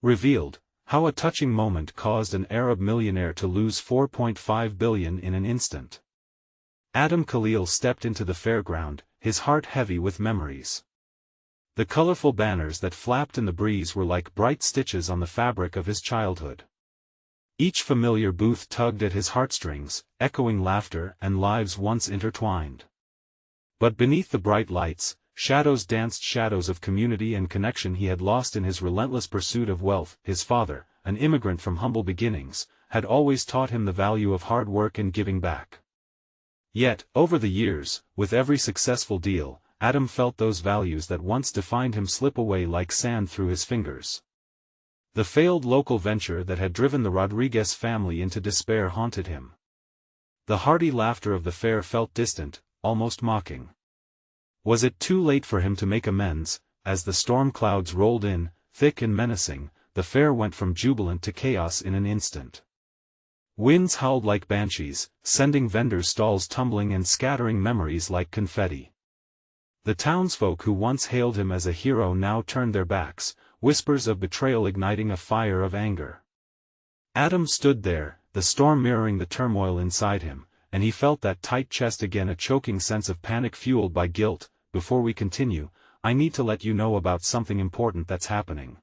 Revealed, how a touching moment caused an Arab millionaire to lose 4.5 billion in an instant. Adam Khalil stepped into the fairground, his heart heavy with memories. The colorful banners that flapped in the breeze were like bright stitches on the fabric of his childhood. Each familiar booth tugged at his heartstrings, echoing laughter and lives once intertwined. But beneath the bright lights, shadows danced, shadows of community and connection he had lost in his relentless pursuit of wealth. His father, an immigrant from humble beginnings, had always taught him the value of hard work and giving back. Yet, over the years, with every successful deal, Adam felt those values that once defined him slip away like sand through his fingers. The failed local venture that had driven the Rodriguez family into despair haunted him. The hearty laughter of the fair felt distant, almost mocking. Was it too late for him to make amends? As the storm clouds rolled in, thick and menacing, the fair went from jubilant to chaos in an instant. Winds howled like banshees, sending vendors' stalls tumbling and scattering memories like confetti. The townsfolk who once hailed him as a hero now turned their backs, whispers of betrayal igniting a fire of anger. Adam stood there, the storm mirroring the turmoil inside him, and he felt that tight chest again, a choking sense of panic fueled by guilt. Before we continue, I need to let you know about something important that's happening.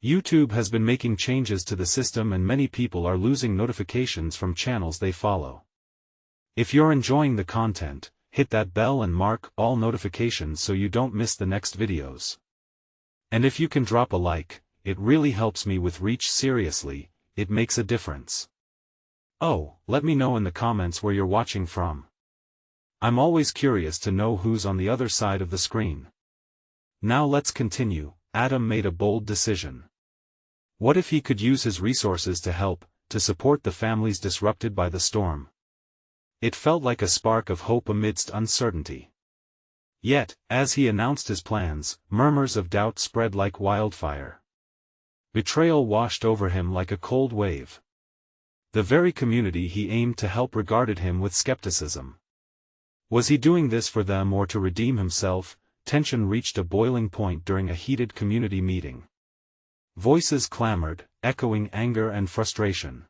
YouTube has been making changes to the system and many people are losing notifications from channels they follow. If you're enjoying the content, hit that bell and mark all notifications so you don't miss the next videos. And if you can drop a like, it really helps me with reach. Seriously, it makes a difference. Oh, let me know in the comments where you're watching from. I'm always curious to know who's on the other side of the screen. Now let's continue. Adam made a bold decision. What if he could use his resources to help, to support the families disrupted by the storm? It felt like a spark of hope amidst uncertainty. Yet, as he announced his plans, murmurs of doubt spread like wildfire. Betrayal washed over him like a cold wave. The very community he aimed to help regarded him with skepticism. Was he doing this for them or to redeem himself? Tension reached a boiling point during a heated community meeting. Voices clamored, echoing anger and frustration.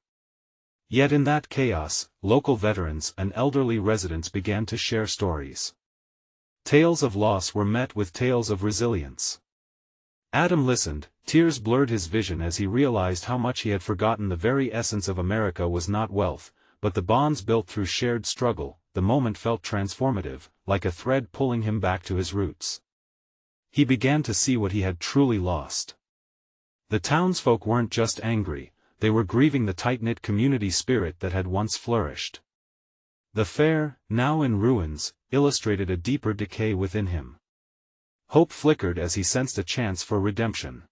Yet in that chaos, local veterans and elderly residents began to share stories. Tales of loss were met with tales of resilience. Adam listened, tears blurred his vision as he realized how much he had forgotten. The very essence of America was not wealth, but the bonds built through shared struggle. The moment felt transformative, like a thread pulling him back to his roots. He began to see what he had truly lost. The townsfolk weren't just angry, they were grieving the tight-knit community spirit that had once flourished. The fair, now in ruins, illustrated a deeper decay within him. Hope flickered as he sensed a chance for redemption.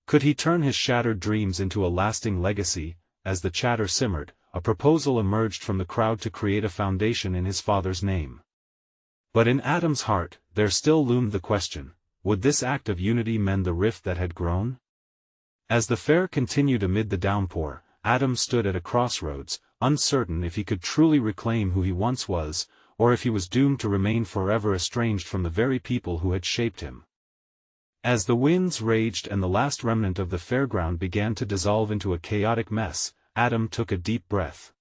Could he turn his shattered dreams into a lasting legacy? As the chatter simmered, a proposal emerged from the crowd to create a foundation in his father's name. But in Adam's heart, there still loomed the question, would this act of unity mend the rift that had grown? As the fair continued amid the downpour, Adam stood at a crossroads, uncertain if he could truly reclaim who he once was, or if he was doomed to remain forever estranged from the very people who had shaped him. As the winds raged and the last remnant of the fairground began to dissolve into a chaotic mess, Adam took a deep breath.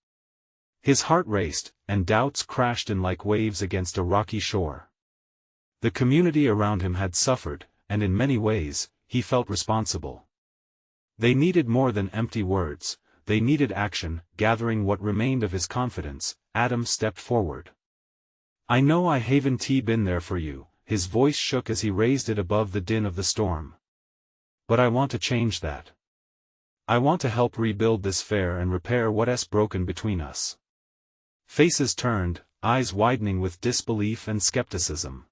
His heart raced, and doubts crashed in like waves against a rocky shore. The community around him had suffered, and in many ways, he felt responsible. They needed more than empty words, they needed action. Gathering what remained of his confidence, Adam stepped forward. I know I haven't been there for you, his voice shook as he raised it above the din of the storm. But I want to change that. I want to help rebuild this fair and repair what's broken between us. Faces turned, eyes widening with disbelief and skepticism.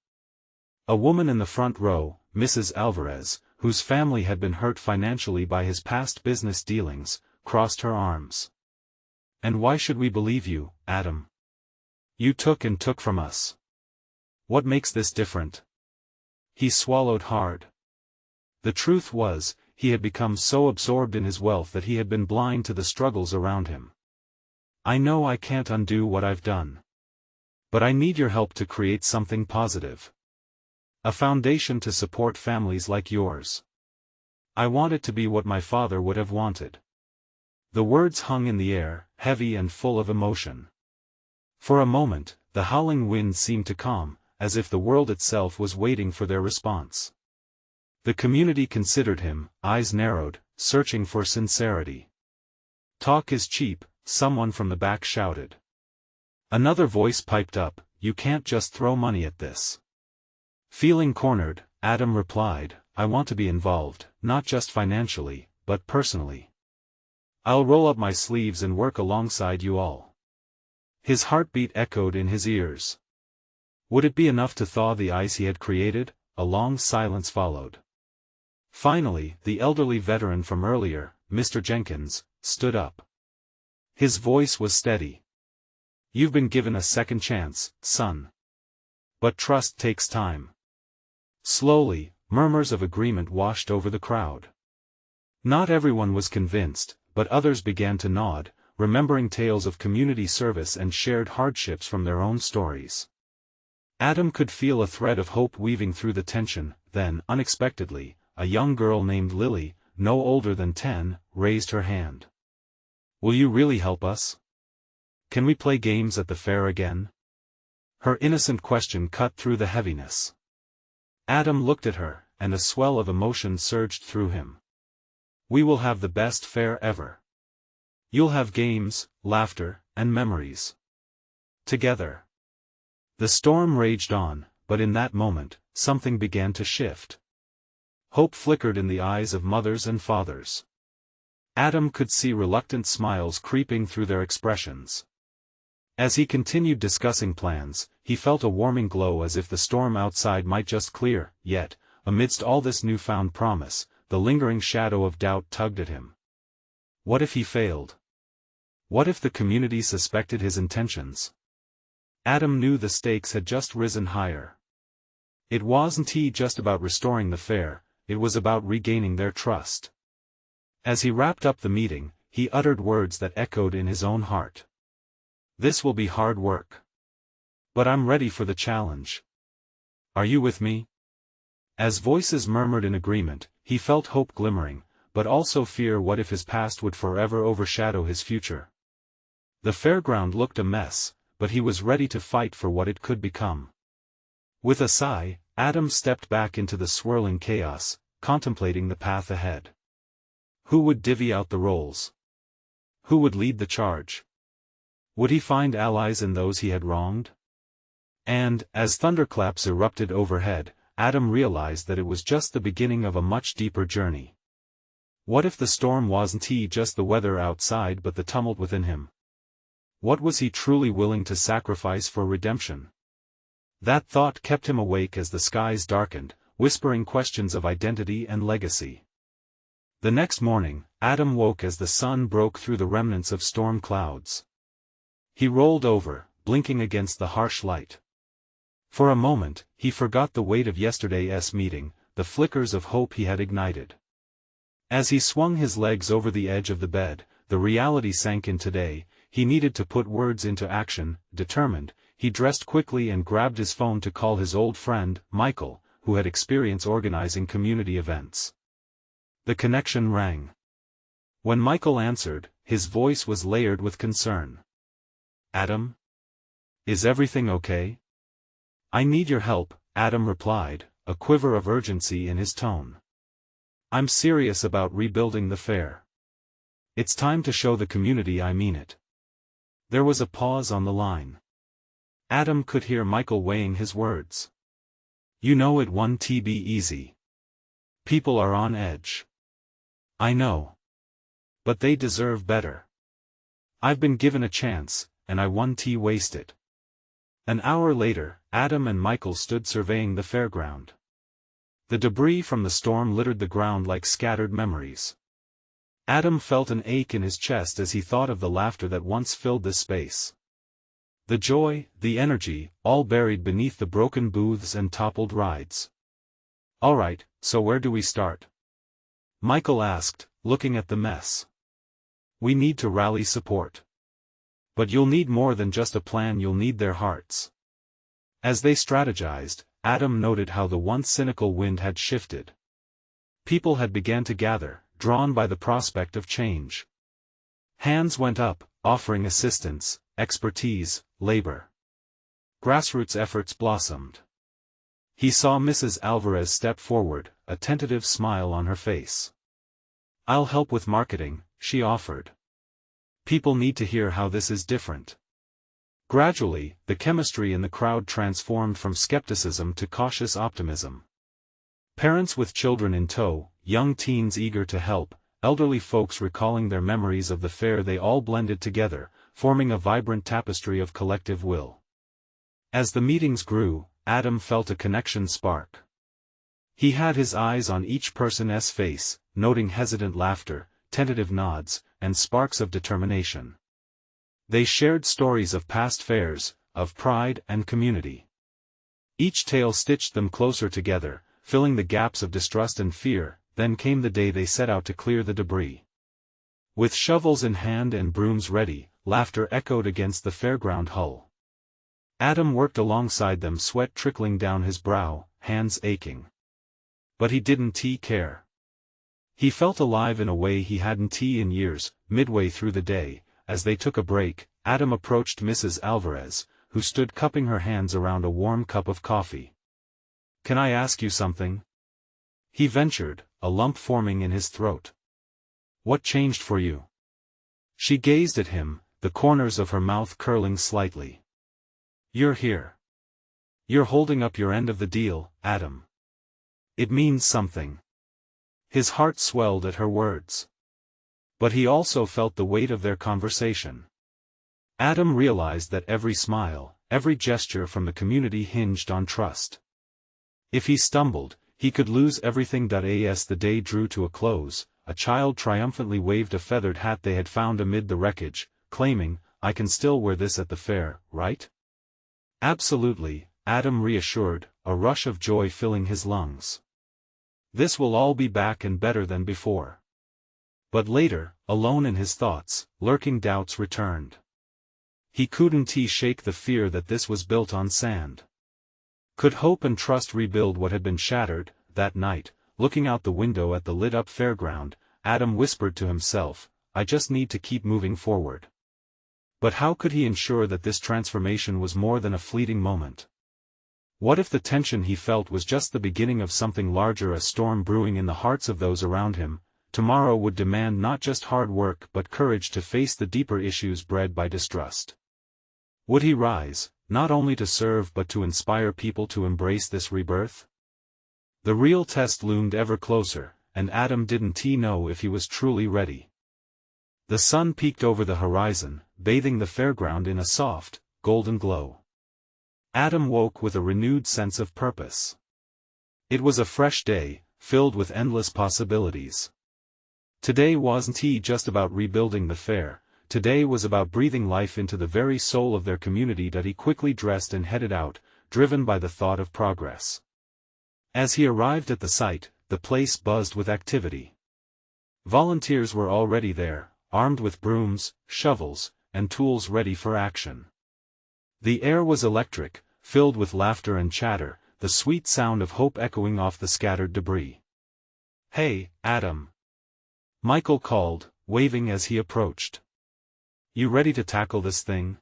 A woman in the front row, Mrs. Alvarez, whose family had been hurt financially by his past business dealings, crossed her arms. And why should we believe you, Adam? You took and took from us. What makes this different? He swallowed hard. The truth was, he had become so absorbed in his wealth that he had been blind to the struggles around him. I know I can't undo what I've done. But I need your help to create something positive. A foundation to support families like yours. I want it to be what my father would have wanted." The words hung in the air, heavy and full of emotion. For a moment, the howling wind seemed to calm, as if the world itself was waiting for their response. The community considered him, eyes narrowed, searching for sincerity. "Talk is cheap," someone from the back shouted. Another voice piped up, "You can't just throw money at this." Feeling cornered, Adam replied, "I want to be involved, not just financially, but personally. I'll roll up my sleeves and work alongside you all." His heartbeat echoed in his ears. Would it be enough to thaw the ice he had created? A long silence followed. Finally, the elderly veteran from earlier, Mr. Jenkins, stood up. His voice was steady. "You've been given a second chance, son. But trust takes time." Slowly, murmurs of agreement washed over the crowd. Not everyone was convinced, but others began to nod, remembering tales of community service and shared hardships from their own stories. Adam could feel a thread of hope weaving through the tension. Then, unexpectedly, a young girl named Lily, no older than 10, raised her hand. "Will you really help us? Can we play games at the fair again?" Her innocent question cut through the heaviness. Adam looked at her, and a swell of emotion surged through him. "We will have the best fair ever. You'll have games, laughter, and memories. Together." The storm raged on, but in that moment, something began to shift. Hope flickered in the eyes of mothers and fathers. Adam could see reluctant smiles creeping through their expressions. As he continued discussing plans, he felt a warming glow as if the storm outside might just clear, yet, amidst all this newfound promise, the lingering shadow of doubt tugged at him. What if he failed? What if the community suspected his intentions? Adam knew the stakes had just risen higher. It wasn't just about restoring the fair, it was about regaining their trust. As he wrapped up the meeting, he uttered words that echoed in his own heart. "This will be hard work. But I'm ready for the challenge. Are you with me?" As voices murmured in agreement, he felt hope glimmering, but also fear. What if his past would forever overshadow his future? The fairground looked a mess, but he was ready to fight for what it could become. With a sigh, Adam stepped back into the swirling chaos, contemplating the path ahead. Who would divvy out the roles? Who would lead the charge? Would he find allies in those he had wronged? And, as thunderclaps erupted overhead, Adam realized that it was just the beginning of a much deeper journey. What if the storm wasn't just the weather outside but the tumult within him? What was he truly willing to sacrifice for redemption? That thought kept him awake as the skies darkened, whispering questions of identity and legacy. The next morning, Adam woke as the sun broke through the remnants of storm clouds. He rolled over, blinking against the harsh light. For a moment, he forgot the weight of yesterday's meeting, the flickers of hope he had ignited. As he swung his legs over the edge of the bed, the reality sank in today. He needed to put words into action. Determined, he dressed quickly and grabbed his phone to call his old friend, Michael, who had experience organizing community events. The connection rang. When Michael answered, his voice was layered with concern. "Adam? Is everything okay?" "I need your help," Adam replied, a quiver of urgency in his tone. "I'm serious about rebuilding the fair. It's time to show the community I mean it." There was a pause on the line. Adam could hear Michael weighing his words. "You know it won't be easy. People are on edge." "I know. But they deserve better. I've been given a chance, and I won't waste it." An hour later, Adam and Michael stood surveying the fairground. The debris from the storm littered the ground like scattered memories. Adam felt an ache in his chest as he thought of the laughter that once filled this space. The joy, the energy, all buried beneath the broken booths and toppled rides. "All right, so where do we start?" Michael asked, looking at the mess. "We need to rally support. But you'll need more than just a plan, you'll need their hearts." As they strategized, Adam noted how the once cynical wind had shifted. People had begun to gather, drawn by the prospect of change. Hands went up, offering assistance, expertise, labor. Grassroots efforts blossomed. He saw Mrs. Alvarez step forward, a tentative smile on her face. "I'll help with marketing," she offered. "People need to hear how this is different." Gradually, the chemistry in the crowd transformed from skepticism to cautious optimism. Parents with children in tow, young teens eager to help, elderly folks recalling their memories of the fair, they all blended together, forming a vibrant tapestry of collective will. As the meetings grew, Adam felt a connection spark. He had his eyes on each person's face, noting hesitant laughter, tentative nods, and sparks of determination. They shared stories of past fairs, of pride and community. Each tale stitched them closer together, filling the gaps of distrust and fear. Then came the day they set out to clear the debris. With shovels in hand and brooms ready, laughter echoed against the fairground hull. Adam worked alongside them, sweat trickling down his brow, hands aching. But he didn't care. He felt alive in a way he hadn't in years. Midway through the day, as they took a break, Adam approached Mrs. Alvarez, who stood cupping her hands around a warm cup of coffee. "Can I ask you something?" he ventured, a lump forming in his throat. "What changed for you?" She gazed at him, the corners of her mouth curling slightly. "You're here. You're holding up your end of the deal, Adam. It means something." His heart swelled at her words. But he also felt the weight of their conversation. Adam realized that every smile, every gesture from the community hinged on trust. If he stumbled, he could lose everything. As the day drew to a close, a child triumphantly waved a feathered hat they had found amid the wreckage, claiming, "I can still wear this at the fair, right?" "Absolutely," Adam reassured, a rush of joy filling his lungs. "This will all be back and better than before." But later, alone in his thoughts, lurking doubts returned. He couldn't shake the fear that this was built on sand. Could hope and trust rebuild what had been shattered? That night, looking out the window at the lit-up fairground, Adam whispered to himself, "I just need to keep moving forward." But how could he ensure that this transformation was more than a fleeting moment? What if the tension he felt was just the beginning of something larger, a storm brewing in the hearts of those around him? Tomorrow would demand not just hard work but courage to face the deeper issues bred by distrust. Would he rise, not only to serve but to inspire people to embrace this rebirth? The real test loomed ever closer, and Adam didn't know if he was truly ready. The sun peeked over the horizon, bathing the fairground in a soft, golden glow. Adam woke with a renewed sense of purpose. It was a fresh day, filled with endless possibilities. Today wasn't just about rebuilding the fair. Today was about breathing life into the very soul of their community. He quickly dressed and headed out, driven by the thought of progress. As he arrived at the site, the place buzzed with activity. Volunteers were already there, armed with brooms, shovels, and tools ready for action. The air was electric, filled with laughter and chatter, the sweet sound of hope echoing off the scattered debris. "Hey, Adam," Michael called, waving as he approached. "You ready to tackle this thing?"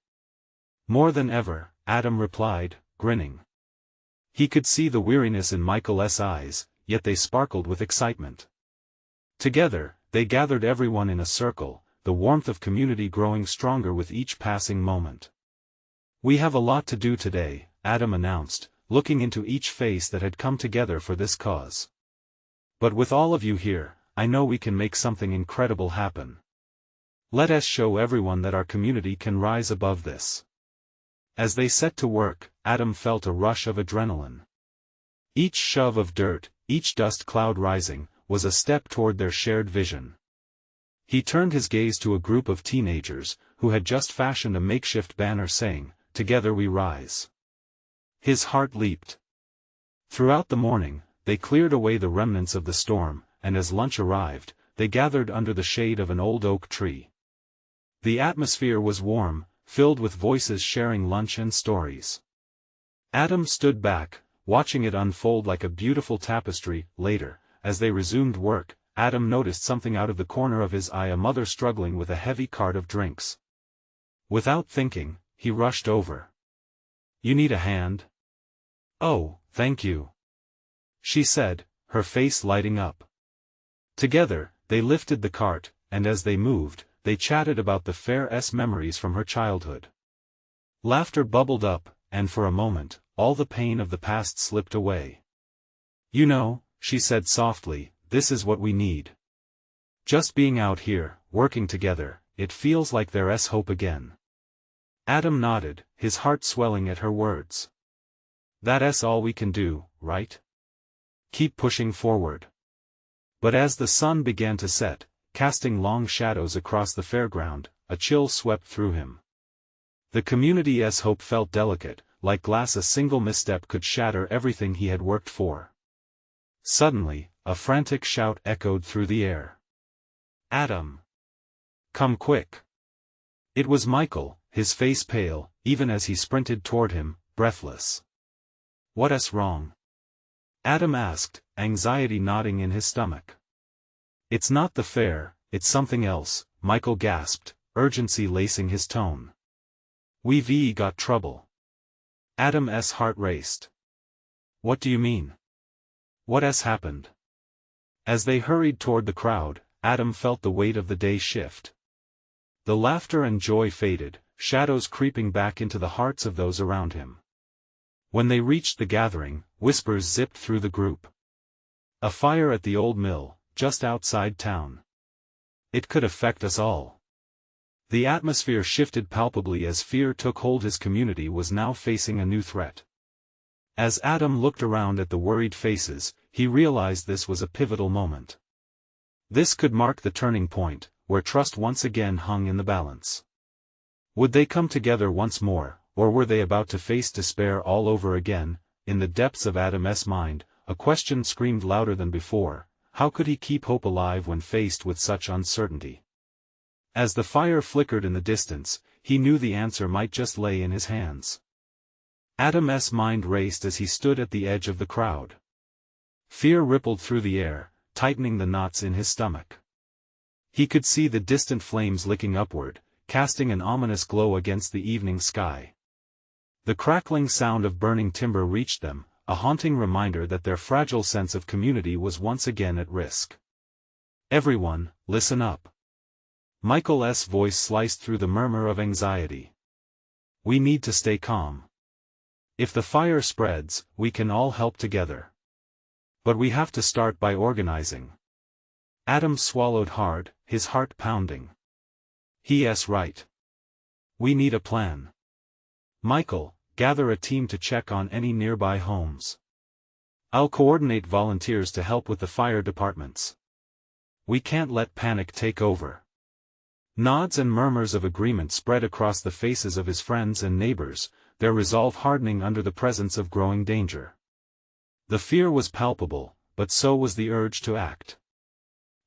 "More than ever," Adam replied, grinning. He could see the weariness in Michael's eyes, yet they sparkled with excitement. Together, they gathered everyone in a circle, the warmth of community growing stronger with each passing moment. "We have a lot to do today," Adam announced, looking into each face that had come together for this cause. "But with all of you here, I know we can make something incredible happen. Let us show everyone that our community can rise above this." As they set to work, Adam felt a rush of adrenaline. Each shove of dirt, each dust cloud rising, was a step toward their shared vision. He turned his gaze to a group of teenagers, who had just fashioned a makeshift banner saying, "Together we rise." His heart leaped. Throughout the morning, they cleared away the remnants of the storm, and as lunch arrived, they gathered under the shade of an old oak tree. The atmosphere was warm, filled with voices sharing lunch and stories. Adam stood back, watching it unfold like a beautiful tapestry. Later, as they resumed work, Adam noticed something out of the corner of his eye: a mother struggling with a heavy cart of drinks. Without thinking, he rushed over. "You need a hand?" "Oh, thank you," she said, her face lighting up. Together, they lifted the cart, and as they moved, they chatted about the fair's memories from her childhood. Laughter bubbled up, and for a moment, all the pain of the past slipped away. "You know," she said softly, "this is what we need. Just being out here, working together, it feels like there's hope again." Adam nodded, his heart swelling at her words. "That's all we can do, right? Keep pushing forward." But as the sun began to set, casting long shadows across the fairground, a chill swept through him. The community's hope felt delicate, like glass. A single misstep could shatter everything he had worked for. Suddenly, a frantic shout echoed through the air. "Adam! Come quick!" It was Michael, his face pale, even as he sprinted toward him, breathless. "What's wrong?" Adam asked, anxiety knotting in his stomach. "It's not the fair, it's something else," Michael gasped, urgency lacing his tone. "We've got trouble." Adam's heart raced. "What do you mean? What's happened?" As they hurried toward the crowd, Adam felt the weight of the day shift. The laughter and joy faded, shadows creeping back into the hearts of those around him. When they reached the gathering, whispers zipped through the group. "A fire at the old mill, just outside town. It could affect us all." The atmosphere shifted palpably as fear took hold. His community was now facing a new threat. As Adam looked around at the worried faces, he realized this was a pivotal moment. This could mark the turning point, where trust once again hung in the balance. Would they come together once more, or were they about to face despair all over again? In the depths of Adam's mind, a question screamed louder than before: how could he keep hope alive when faced with such uncertainty? As the fire flickered in the distance, he knew the answer might just lay in his hands. Adam's mind raced as he stood at the edge of the crowd. Fear rippled through the air, tightening the knots in his stomach. He could see the distant flames licking upward, casting an ominous glow against the evening sky. The crackling sound of burning timber reached them, a haunting reminder that their fragile sense of community was once again at risk. "Everyone, listen up." Michael's voice sliced through the murmur of anxiety. "We need to stay calm. If the fire spreads, we can all help together. But we have to start by organizing." Adam swallowed hard, his heart pounding. He's right. We need a plan. "Michael, gather a team to check on any nearby homes. I'll coordinate volunteers to help with the fire departments. We can't let panic take over." Nods and murmurs of agreement spread across the faces of his friends and neighbors, their resolve hardening under the presence of growing danger. The fear was palpable, but so was the urge to act.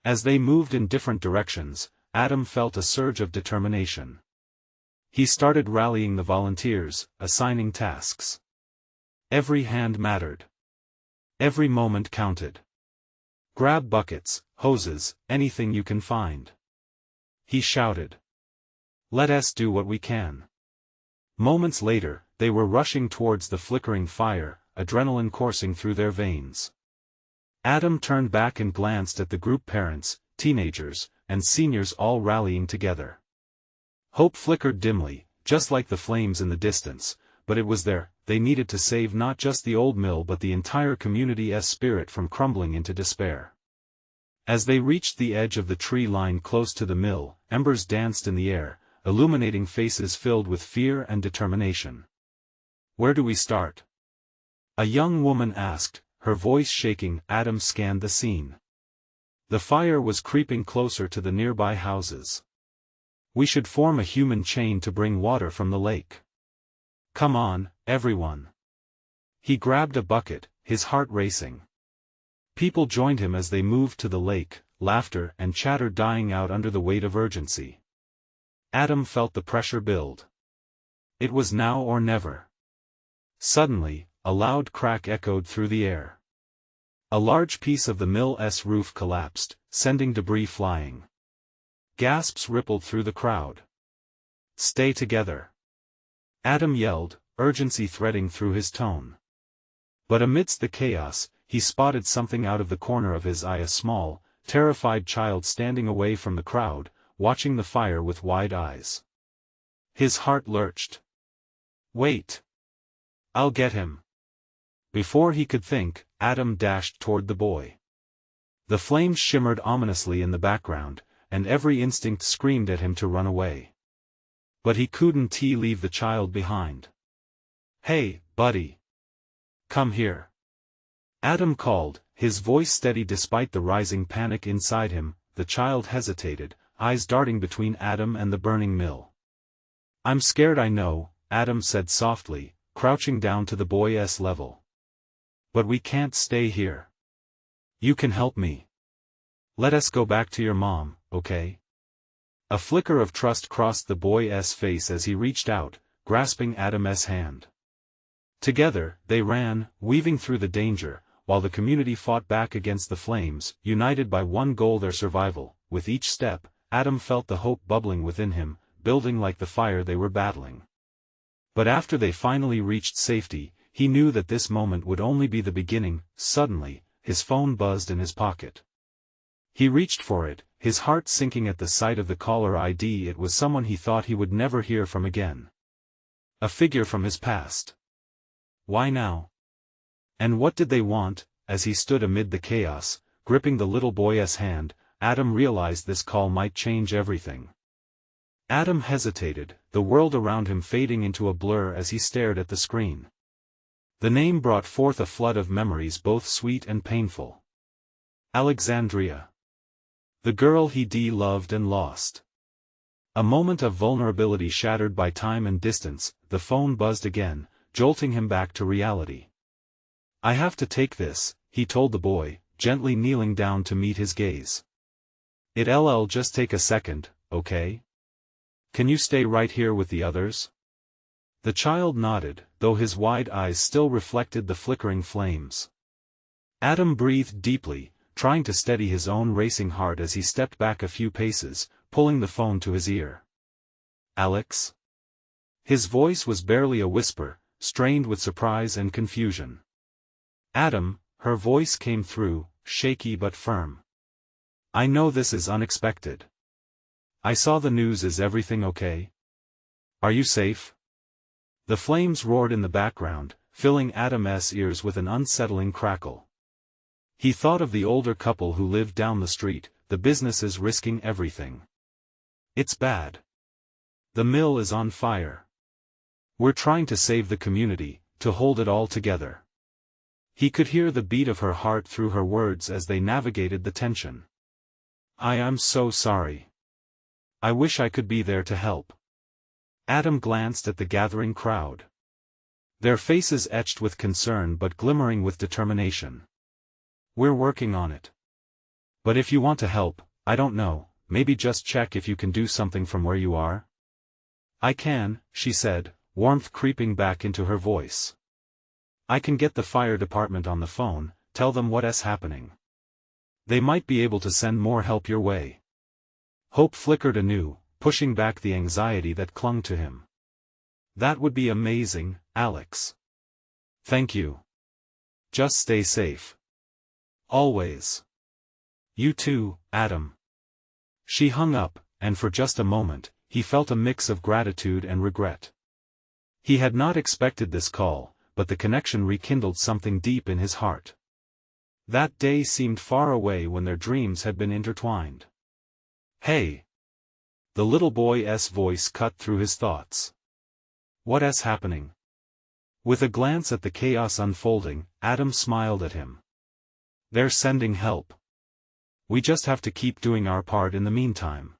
As they moved in different directions, Adam felt a surge of determination. He started rallying the volunteers, assigning tasks. Every hand mattered. Every moment counted. "Grab buckets, hoses, anything you can find," he shouted. "Let us do what we can." Moments later, they were rushing towards the flickering fire, adrenaline coursing through their veins. Adam turned back and glanced at the group: parents, teenagers, and seniors all rallying together. Hope flickered dimly, just like the flames in the distance, but it was there. They needed to save not just the old mill but the entire community's spirit from crumbling into despair. As they reached the edge of the tree line close to the mill, embers danced in the air, illuminating faces filled with fear and determination. "Where do we start?" a young woman asked, her voice shaking. Adam scanned the scene. The fire was creeping closer to the nearby houses. "We should form a human chain to bring water from the lake. Come on, everyone." He grabbed a bucket, his heart racing. People joined him as they moved to the lake, laughter and chatter dying out under the weight of urgency. Adam felt the pressure build. It was now or never. Suddenly, a loud crack echoed through the air. A large piece of the mill's roof collapsed, sending debris flying. Gasps rippled through the crowd. "Stay together!" Adam yelled, urgency threading through his tone. But amidst the chaos, he spotted something out of the corner of his eye, a small, terrified child standing away from the crowd, watching the fire with wide eyes. His heart lurched. "Wait! I'll get him!" Before he could think, Adam dashed toward the boy. The flames shimmered ominously in the background, and every instinct screamed at him to run away. But he couldn't leave the child behind. "Hey, buddy! Come here!" Adam called, his voice steady despite the rising panic inside him. The child hesitated, eyes darting between Adam and the burning mill. "I'm scared, I know," Adam said softly, crouching down to the boy's level. "But we can't stay here. You can help me. Let us go back to your mom, okay?" A flicker of trust crossed the boy's face as he reached out, grasping Adam's hand. Together, they ran, weaving through the danger, while the community fought back against the flames, united by one goal: their survival. With each step, Adam felt the hope bubbling within him, building like the fire they were battling. But after they finally reached safety, he knew that this moment would only be the beginning. Suddenly, his phone buzzed in his pocket. He reached for it, his heart sinking at the sight of the caller ID. It was someone he thought he would never hear from again. A figure from his past. Why now? And what did they want? As he stood amid the chaos, gripping the little boy's hand, Adam realized this call might change everything. Adam hesitated, the world around him fading into a blur as he stared at the screen. The name brought forth a flood of memories, both sweet and painful. Alexandria. The girl he loved and lost. A moment of vulnerability shattered by time and distance. The phone buzzed again, jolting him back to reality. "I have to take this," he told the boy, gently kneeling down to meet his gaze. "It'll just take a second, okay? Can you stay right here with the others?" The child nodded, though his wide eyes still reflected the flickering flames. Adam breathed deeply, trying to steady his own racing heart as he stepped back a few paces, pulling the phone to his ear. "Alex?" His voice was barely a whisper, strained with surprise and confusion. "Adam," her voice came through, shaky but firm. "I know this is unexpected. I saw the news. Is everything okay? Are you safe?" The flames roared in the background, filling Adam's ears with an unsettling crackle. He thought of the older couple who lived down the street, the businesses risking everything. "It's bad. The mill is on fire. We're trying to save the community, to hold it all together." He could hear the beat of her heart through her words as they navigated the tension. "I am so sorry. I wish I could be there to help." Adam glanced at the gathering crowd. Their faces etched with concern but glimmering with determination. "We're working on it. But if you want to help, I don't know, maybe just check if you can do something from where you are?" "I can," she said, warmth creeping back into her voice. "I can get the fire department on the phone, tell them what's happening. They might be able to send more help your way." Hope flickered anew, pushing back the anxiety that clung to him. "That would be amazing, Alex. Thank you. Just stay safe. Always. You too, Adam." She hung up, and for just a moment, he felt a mix of gratitude and regret. He had not expected this call, but the connection rekindled something deep in his heart. That day seemed far away when their dreams had been intertwined. "Hey!" The little boy's voice cut through his thoughts. "What's happening?" With a glance at the chaos unfolding, Adam smiled at him. "They're sending help. We just have to keep doing our part in the meantime."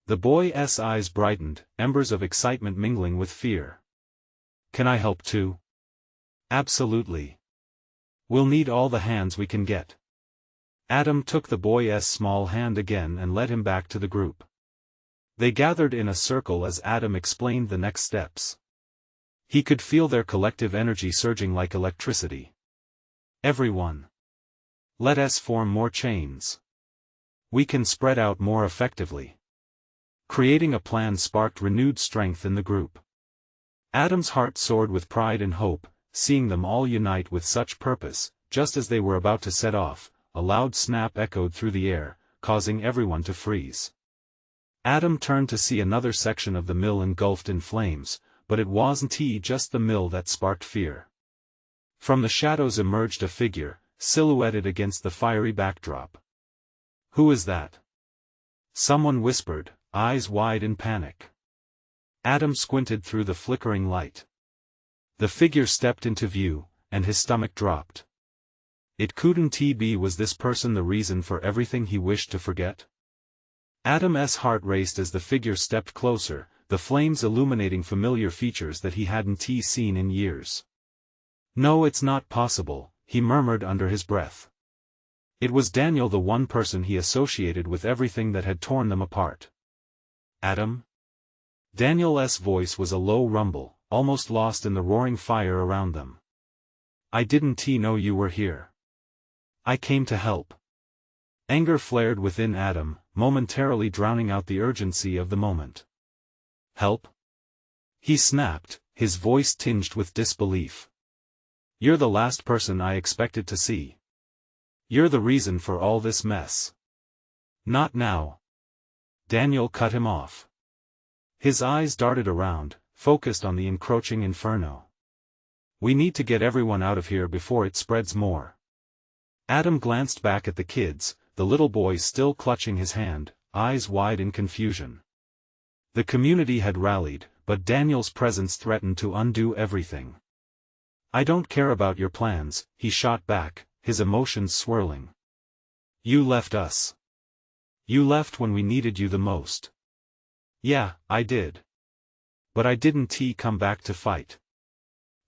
The boy's eyes brightened, embers of excitement mingling with fear. "Can I help too?" "Absolutely. We'll need all the hands we can get." Adam took the boy's small hand again and led him back to the group. They gathered in a circle as Adam explained the next steps. He could feel their collective energy surging like electricity. Everyone. Let us form more chains. We can spread out more effectively. Creating a plan sparked renewed strength in the group. Adam's heart soared with pride and hope, seeing them all unite with such purpose. Just as they were about to set off, a loud snap echoed through the air, causing everyone to freeze. Adam turned to see another section of the mill engulfed in flames, but it wasn't just the mill that sparked fear. From the shadows emerged a figure, silhouetted against the fiery backdrop. "Who is that?" someone whispered, eyes wide in panic. Adam squinted through the flickering light. The figure stepped into view, and his stomach dropped. It couldn't be. Was this person the reason for everything he wished to forget? Adam's heart raced as the figure stepped closer, the flames illuminating familiar features that he hadn't seen in years. "No, it's not possible," he murmured under his breath. It was Daniel, the one person he associated with everything that had torn them apart. "Adam?" Daniel's voice was a low rumble, almost lost in the roaring fire around them. "I didn't know you were here. I came to help." Anger flared within Adam, momentarily drowning out the urgency of the moment. "Help?" he snapped, his voice tinged with disbelief. "You're the last person I expected to see. You're the reason for all this mess." "Not now." Daniel cut him off. His eyes darted around, focused on the encroaching inferno. "We need to get everyone out of here before it spreads more." Adam glanced back at the kids, the little boy still clutching his hand, eyes wide in confusion. The community had rallied, but Daniel's presence threatened to undo everything. "I don't care about your plans," he shot back, his emotions swirling. "You left us. You left when we needed you the most." "Yeah, I did. But I didn't come back to fight.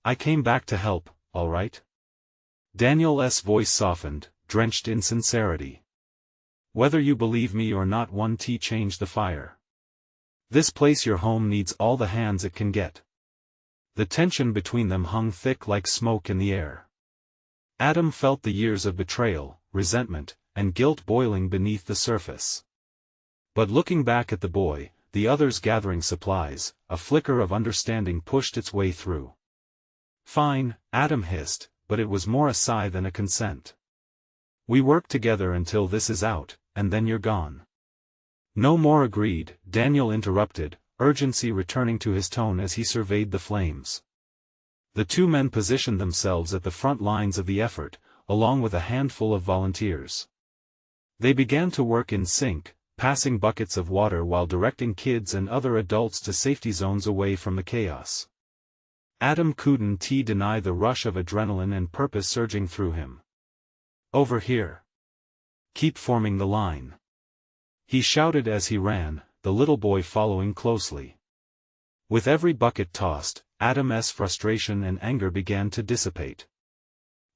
I came back to help, all right?" Daniel's voice softened, drenched in sincerity. "Whether you believe me or not, won't change the fire. This place, your home, needs all the hands it can get." The tension between them hung thick like smoke in the air. Adam felt the years of betrayal, resentment, and guilt boiling beneath the surface. But looking back at the boy, the others gathering supplies, a flicker of understanding pushed its way through. "Fine," Adam hissed, but it was more a sigh than a consent. "We work together until this is out, and then you're gone." "No more," agreed, Daniel interrupted, urgency returning to his tone as he surveyed the flames. The two men positioned themselves at the front lines of the effort, along with a handful of volunteers. They began to work in sync, passing buckets of water while directing kids and other adults to safety zones away from the chaos. Adam couldn't deny the rush of adrenaline and purpose surging through him. "Over here. Keep forming the line," he shouted as he ran, the little boy following closely. With every bucket tossed, Adam's frustration and anger began to dissipate.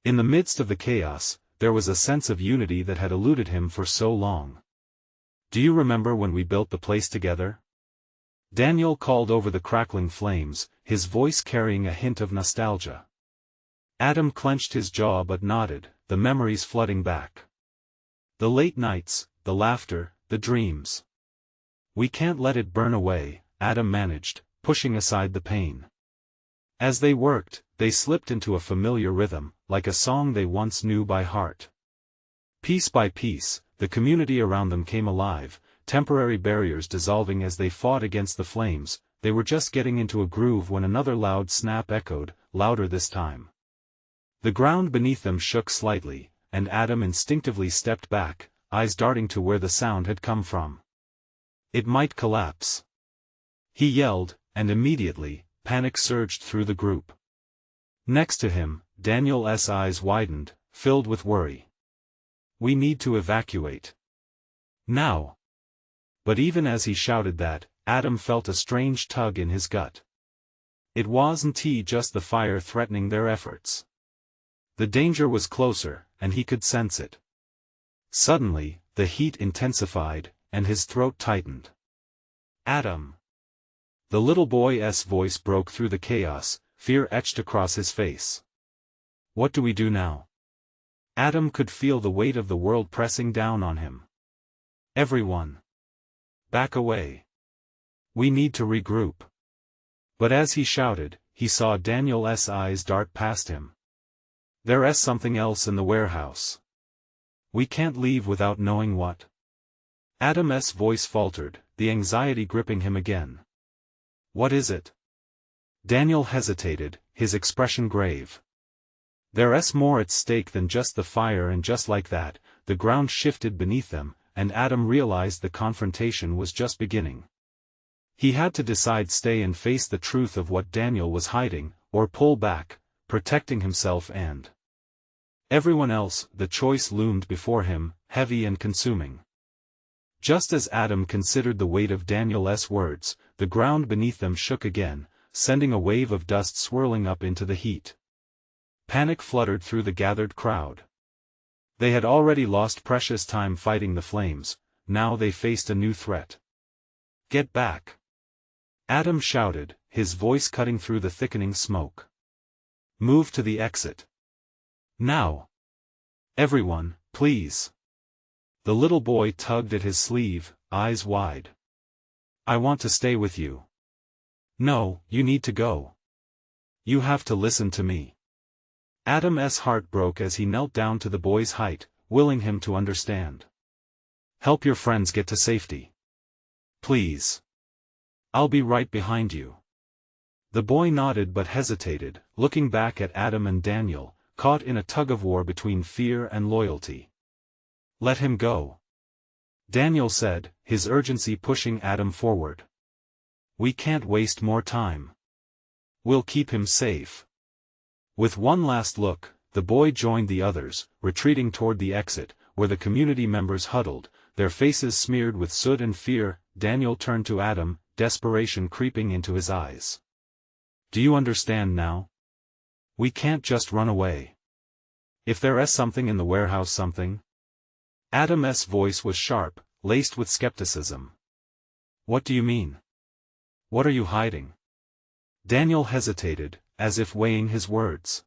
In the midst of the chaos, there was a sense of unity that had eluded him for so long. "Do you remember when we built the place together?" Daniel called over the crackling flames, his voice carrying a hint of nostalgia. Adam clenched his jaw but nodded, the memories flooding back. The late nights, the laughter, the dreams. "We can't let it burn away," Adam managed, pushing aside the pain. As they worked, they slipped into a familiar rhythm, like a song they once knew by heart. Piece by piece, the community around them came alive, temporary barriers dissolving as they fought against the flames. They were just getting into a groove when another loud snap echoed, louder this time. The ground beneath them shook slightly, and Adam instinctively stepped back, eyes darting to where the sound had come from. It might collapse. He yelled, and immediately, panic surged through the group. Next to him, Daniel's eyes widened, filled with worry. "We need to evacuate. Now." But even as he shouted that, Adam felt a strange tug in his gut. It wasn't just the fire threatening their efforts. The danger was closer, and he could sense it. Suddenly, the heat intensified, and his throat tightened. "Adam!" The little boy's voice broke through the chaos, fear etched across his face. "What do we do now?" Adam could feel the weight of the world pressing down on him. Everyone. Back away. We need to regroup. But as he shouted, he saw Daniel's eyes dart past him. There's something else in the warehouse. We can't leave without knowing what. Adam's voice faltered, the anxiety gripping him again. What is it? Daniel hesitated, his expression grave. There's more at stake than just the fire, and just like that, the ground shifted beneath them, and Adam realized the confrontation was just beginning. He had to decide: stay and face the truth of what Daniel was hiding, or pull back, protecting himself and everyone else. The choice loomed before him, heavy and consuming. Just as Adam considered the weight of Daniel's words, the ground beneath them shook again, sending a wave of dust swirling up into the heat. Panic fluttered through the gathered crowd. They had already lost precious time fighting the flames, now they faced a new threat. Get back! Adam shouted, his voice cutting through the thickening smoke. Move to the exit. Now! Everyone, please! The little boy tugged at his sleeve, eyes wide. I want to stay with you. No, you need to go. You have to listen to me. Adam's heart broke as he knelt down to the boy's height, willing him to understand. Help your friends get to safety. Please. I'll be right behind you. The boy nodded but hesitated, looking back at Adam and Daniel, caught in a tug-of-war between fear and loyalty. Let him go. Daniel said, his urgency pushing Adam forward. We can't waste more time. We'll keep him safe. With one last look, the boy joined the others, retreating toward the exit, where the community members huddled, their faces smeared with soot and fear. Daniel turned to Adam, desperation creeping into his eyes. Do you understand now? We can't just run away. If there's something in the warehouse, something. Adam's voice was sharp, laced with skepticism. What do you mean? What are you hiding? Daniel hesitated, as if weighing his words.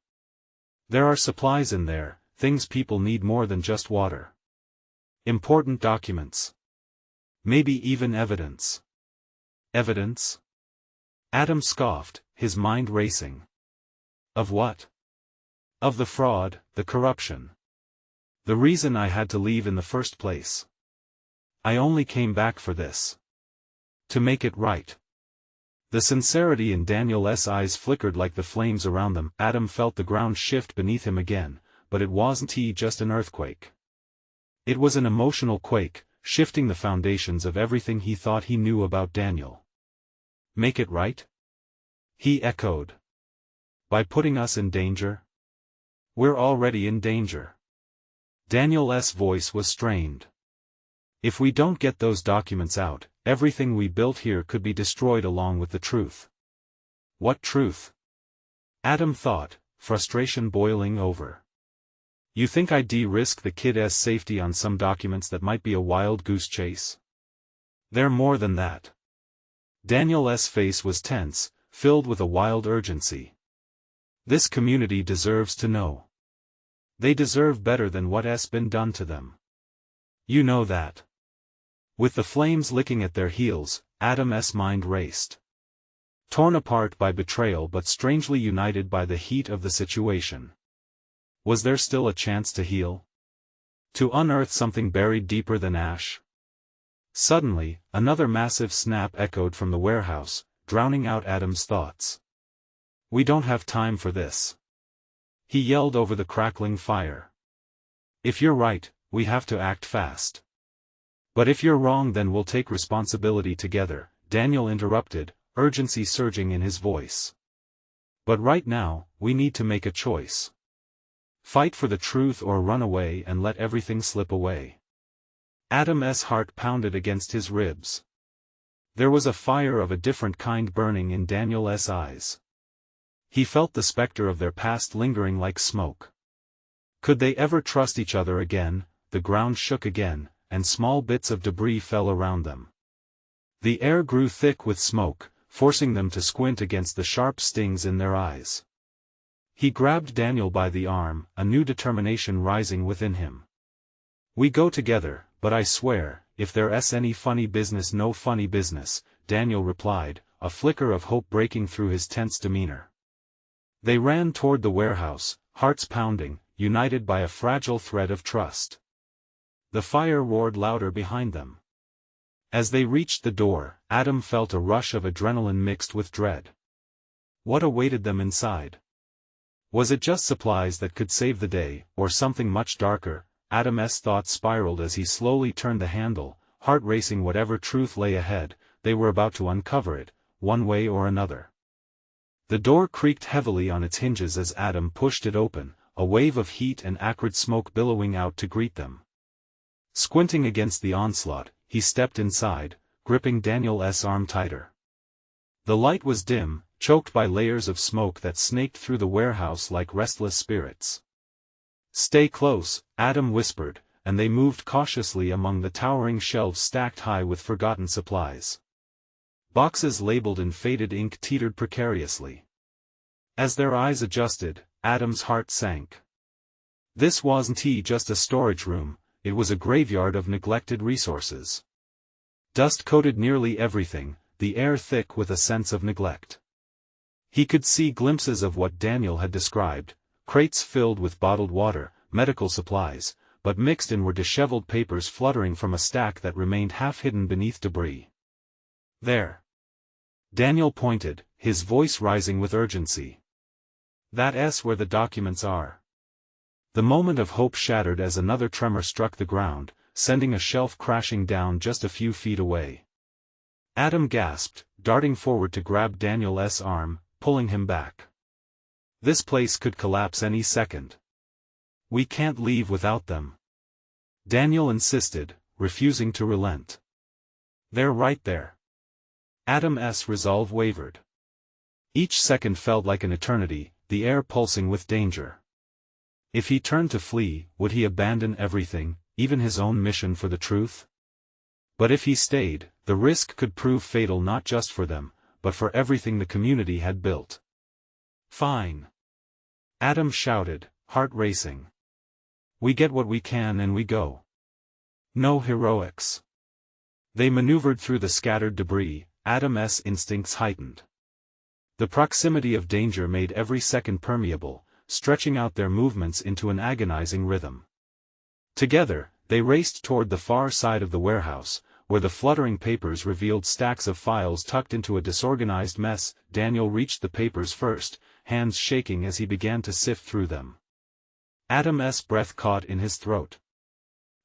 There are supplies in there, things people need more than just water. Important documents. Maybe even evidence. Evidence? Adam scoffed, his mind racing. Of what? Of the fraud, the corruption. The reason I had to leave in the first place. I only came back for this. To make it right. The sincerity in Daniel's eyes flickered like the flames around them. Adam felt the ground shift beneath him again, but it wasn't just an earthquake. It was an emotional quake, shifting the foundations of everything he thought he knew about Daniel. Make it right? He echoed. By putting us in danger? We're already in danger. Daniel's voice was strained. If we don't get those documents out, everything we built here could be destroyed along with the truth. What truth? Adam thought, frustration boiling over. You think I'd risk the kid's safety on some documents that might be a wild goose chase? They're more than that. Daniel's face was tense, filled with a wild urgency. This community deserves to know. They deserve better than what's been done to them. You know that. With the flames licking at their heels, Adam's mind raced. Torn apart by betrayal but strangely united by the heat of the situation. Was there still a chance to heal? To unearth something buried deeper than ash? Suddenly, another massive snap echoed from the warehouse, drowning out Adam's thoughts. We don't have time for this. He yelled over the crackling fire. If you're right, we have to act fast. But if you're wrong, then we'll take responsibility together, Daniel interrupted, urgency surging in his voice. But right now, we need to make a choice. Fight for the truth or run away and let everything slip away. Adam's heart pounded against his ribs. There was a fire of a different kind burning in Daniel's eyes. He felt the specter of their past lingering like smoke. Could they ever trust each other again? The ground shook again, and small bits of debris fell around them. The air grew thick with smoke, forcing them to squint against the sharp stings in their eyes. He grabbed Daniel by the arm, a new determination rising within him. "We go together, but I swear, if there's any funny business no funny business," Daniel replied, a flicker of hope breaking through his tense demeanor. They ran toward the warehouse, hearts pounding, united by a fragile thread of trust. The fire roared louder behind them. As they reached the door, Adam felt a rush of adrenaline mixed with dread. What awaited them inside? Was it just supplies that could save the day, or something much darker? Adam's thoughts spiraled as he slowly turned the handle, heart racing. Whatever truth lay ahead, they were about to uncover it, one way or another. The door creaked heavily on its hinges as Adam pushed it open, a wave of heat and acrid smoke billowing out to greet them. Squinting against the onslaught, he stepped inside, gripping Daniel's arm tighter. The light was dim, choked by layers of smoke that snaked through the warehouse like restless spirits. "Stay close," Adam whispered, and they moved cautiously among the towering shelves stacked high with forgotten supplies. Boxes labeled in faded ink teetered precariously. As their eyes adjusted, Adam's heart sank. This wasn't just a storage room, it was a graveyard of neglected resources. Dust coated nearly everything, the air thick with a sense of neglect. He could see glimpses of what Daniel had described, crates filled with bottled water, medical supplies, but mixed in were disheveled papers fluttering from a stack that remained half-hidden beneath debris. "There." Daniel pointed, his voice rising with urgency. "That's where the documents are." The moment of hope shattered as another tremor struck the ground, sending a shelf crashing down just a few feet away. Adam gasped, darting forward to grab Daniel's arm, pulling him back. "This place could collapse any second. We can't leave without them." Daniel insisted, refusing to relent. "They're right there." Adam's resolve wavered. Each second felt like an eternity, the air pulsing with danger. If he turned to flee, would he abandon everything, even his own mission for the truth? But if he stayed, the risk could prove fatal not just for them, but for everything the community had built. "Fine," Adam shouted, heart racing. "We get what we can and we go. No heroics." They maneuvered through the scattered debris, Adam's instincts heightened. The proximity of danger made every second permeable, stretching out their movements into an agonizing rhythm. Together, they raced toward the far side of the warehouse, where the fluttering papers revealed stacks of files tucked into a disorganized mess. Daniel reached the papers first, hands shaking as he began to sift through them. Adam's breath caught in his throat.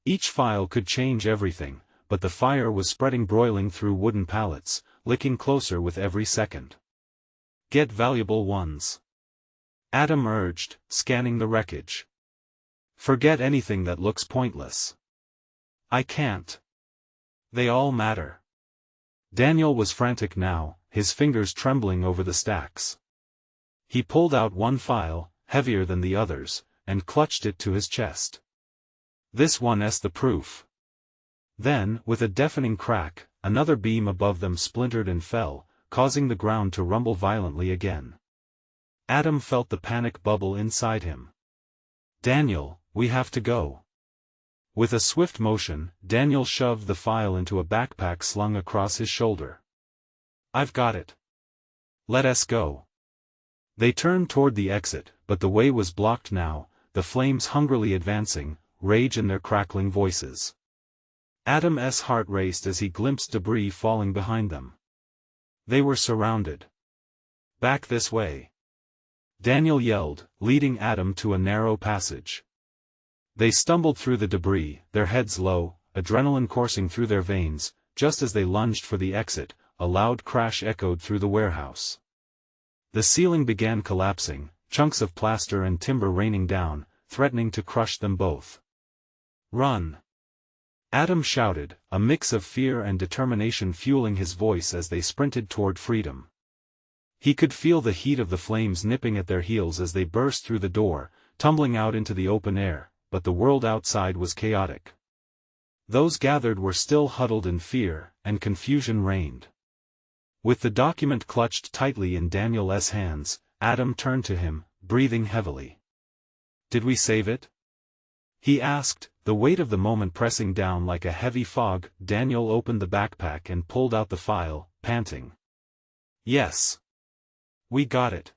Each file could change everything, but the fire was spreading, broiling through wooden pallets, licking closer with every second. "Get valuable ones," Adam urged, scanning the wreckage. "Forget anything that looks pointless." "I can't. They all matter." Daniel was frantic now, his fingers trembling over the stacks. He pulled out one file, heavier than the others, and clutched it to his chest. "This one's the proof." Then, with a deafening crack, another beam above them splintered and fell, causing the ground to rumble violently again. Adam felt the panic bubble inside him. "Daniel, we have to go." With a swift motion, Daniel shoved the file into a backpack slung across his shoulder. "I've got it. Let us go." They turned toward the exit, but the way was blocked now, the flames hungrily advancing, rage in their crackling voices. Adam's heart raced as he glimpsed debris falling behind them. They were surrounded. "Back this way," Daniel yelled, leading Adam to a narrow passage. They stumbled through the debris, their heads low, adrenaline coursing through their veins. Just as they lunged for the exit, a loud crash echoed through the warehouse. The ceiling began collapsing, chunks of plaster and timber raining down, threatening to crush them both. "Run!" Adam shouted, a mix of fear and determination fueling his voice as they sprinted toward freedom. He could feel the heat of the flames nipping at their heels as they burst through the door, tumbling out into the open air, but the world outside was chaotic. Those gathered were still huddled in fear, and confusion reigned. With the document clutched tightly in Daniel's hands, Adam turned to him, breathing heavily. "Did we save it?" he asked, the weight of the moment pressing down like a heavy fog. Daniel opened the backpack and pulled out the file, panting. "Yes. We got it."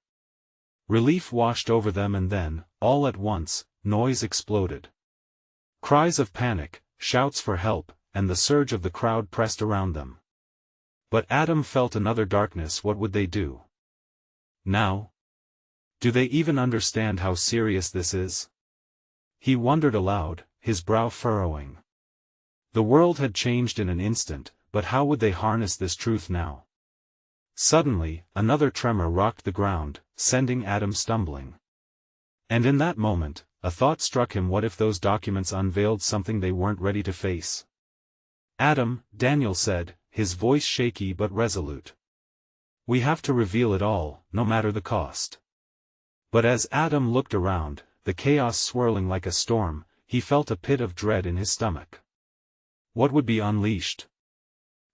Relief washed over them, and then, all at once, noise exploded. Cries of panic, shouts for help, and the surge of the crowd pressed around them. But Adam felt another darkness. What would they do now? Do they even understand how serious this is? He wondered aloud, his brow furrowing. The world had changed in an instant, but how would they harness this truth now? Suddenly, another tremor rocked the ground, sending Adam stumbling. And in that moment, a thought struck him. What if those documents unveiled something they weren't ready to face? "Adam," Daniel said, his voice shaky but resolute. "We have to reveal it all, no matter the cost." But as Adam looked around, the chaos swirling like a storm, he felt a pit of dread in his stomach. What would be unleashed?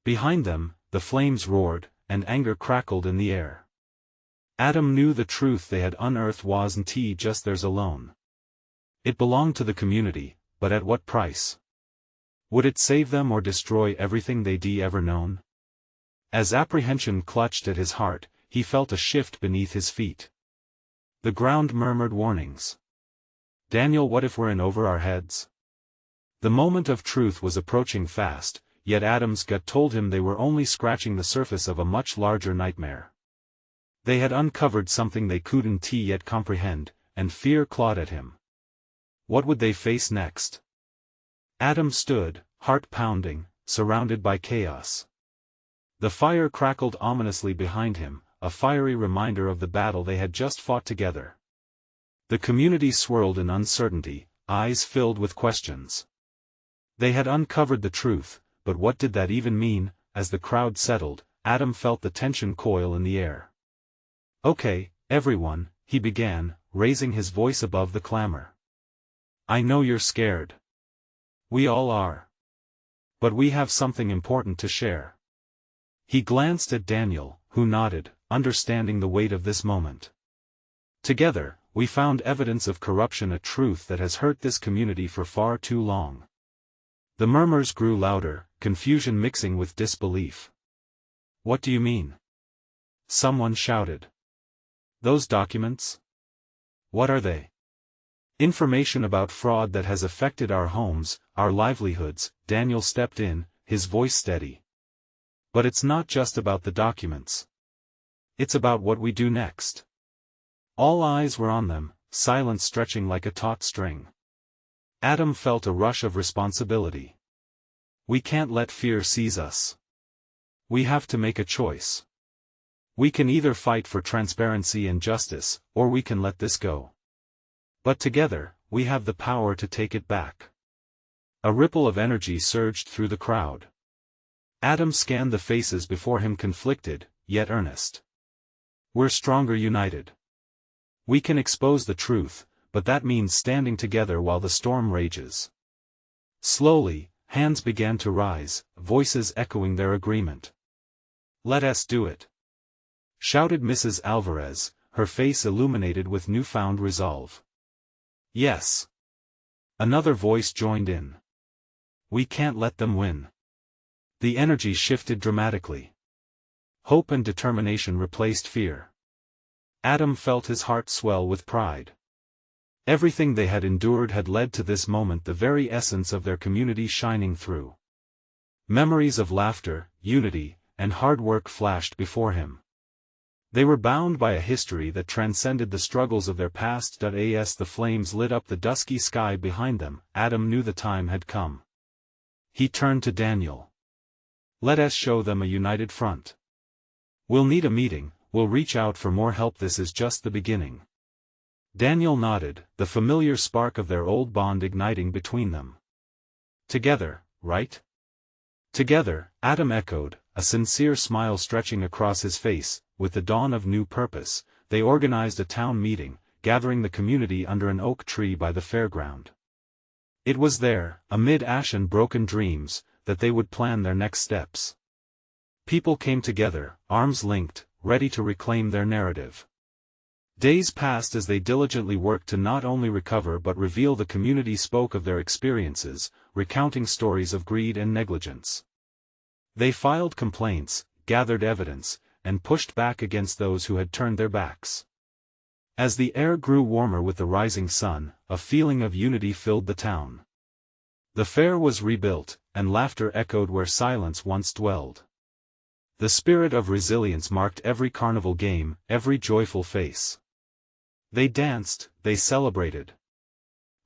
Behind them, the flames roared, and anger crackled in the air. Adam knew the truth they had unearthed wasn't just theirs alone. It belonged to the community, but at what price? Would it save them or destroy everything they'd ever known? As apprehension clutched at his heart, he felt a shift beneath his feet. The ground murmured warnings. "Daniel, what if we're in over our heads?" The moment of truth was approaching fast, yet Adam's gut told him they were only scratching the surface of a much larger nightmare. They had uncovered something they couldn't yet comprehend, and fear clawed at him. What would they face next? Adam stood, heart pounding, surrounded by chaos. The fire crackled ominously behind him, a fiery reminder of the battle they had just fought together. The community swirled in uncertainty, eyes filled with questions. They had uncovered the truth, but what did that even mean? As the crowd settled, Adam felt the tension coil in the air. "Okay, everyone," he began, raising his voice above the clamor. "I know you're scared. We all are. But we have something important to share." He glanced at Daniel, who nodded, understanding the weight of this moment. "Together, we found evidence of corruption, a truth that has hurt this community for far too long." The murmurs grew louder, confusion mixing with disbelief. "What do you mean?" someone shouted. "Those documents? What are they?" "Information about fraud that has affected our homes, our livelihoods," Daniel stepped in, his voice steady. "But it's not just about the documents. It's about what we do next." All eyes were on them, silence stretching like a taut string. Adam felt a rush of responsibility. "We can't let fear seize us. We have to make a choice. We can either fight for transparency and justice, or we can let this go. But together, we have the power to take it back." A ripple of energy surged through the crowd. Adam scanned the faces before him, conflicted, yet earnest. "We're stronger united. We can expose the truth, but that means standing together while the storm rages." Slowly, hands began to rise, voices echoing their agreement. "Let us do it," shouted Mrs. Alvarez, her face illuminated with newfound resolve. "Yes." Another voice joined in. "We can't let them win." The energy shifted dramatically. Hope and determination replaced fear. Adam felt his heart swell with pride. Everything they had endured had led to this moment, the very essence of their community shining through. Memories of laughter, unity, and hard work flashed before him. They were bound by a history that transcended the struggles of their past. As the flames lit up the dusky sky behind them, Adam knew the time had come. He turned to Daniel. "Let us show them a united front. We'll need a meeting, we'll reach out for more help. This is just the beginning." Daniel nodded, the familiar spark of their old bond igniting between them. "Together, right?" "Together," Adam echoed, a sincere smile stretching across his face. With the dawn of new purpose, they organized a town meeting, gathering the community under an oak tree by the fairground. It was there, amid ash and broken dreams, that they would plan their next steps. People came together, arms linked, ready to reclaim their narrative. Days passed as they diligently worked to not only recover but reveal. The community spoke of their experiences, recounting stories of greed and negligence. They filed complaints, gathered evidence, and pushed back against those who had turned their backs. As the air grew warmer with the rising sun, a feeling of unity filled the town. The fair was rebuilt, and laughter echoed where silence once dwelled. The spirit of resilience marked every carnival game, every joyful face. They danced, they celebrated.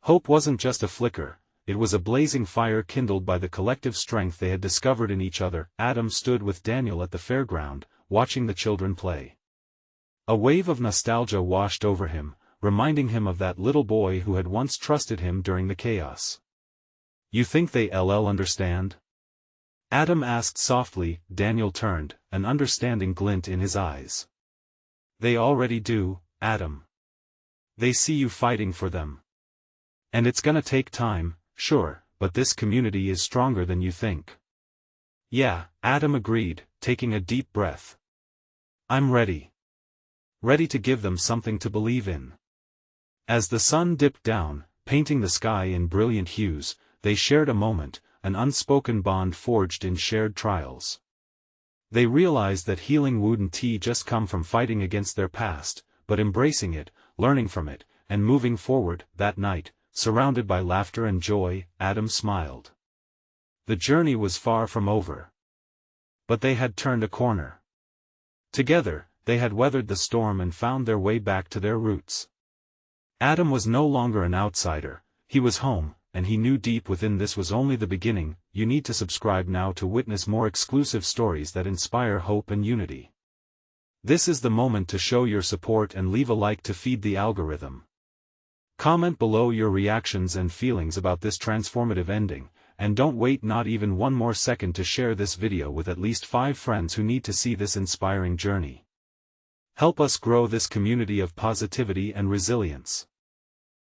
Hope wasn't just a flicker, it was a blazing fire kindled by the collective strength they had discovered in each other. Adam stood with Daniel at the fairground, watching the children play. A wave of nostalgia washed over him, reminding him of that little boy who had once trusted him during the chaos. "You think they'll understand?" Adam asked softly. Daniel turned, an understanding glint in his eyes. "They already do, Adam. They see you fighting for them. And it's gonna take time, sure, but this community is stronger than you think." "Yeah," Adam agreed, taking a deep breath. "I'm ready. Ready to give them something to believe in." As the sun dipped down, painting the sky in brilliant hues, they shared a moment, an unspoken bond forged in shared trials. They realized that healing wouldn't just come from fighting against their past, but embracing it, learning from it, and moving forward. That night, surrounded by laughter and joy, Adam smiled. The journey was far from over. But they had turned a corner. Together, they had weathered the storm and found their way back to their roots. Adam was no longer an outsider, he was home, and he knew deep within this was only the beginning. You need to subscribe now to witness more exclusive stories that inspire hope and unity. This is the moment to show your support and leave a like to feed the algorithm. Comment below your reactions and feelings about this transformative ending, and don't wait not even one more second to share this video with at least 5 friends who need to see this inspiring journey. Help us grow this community of positivity and resilience.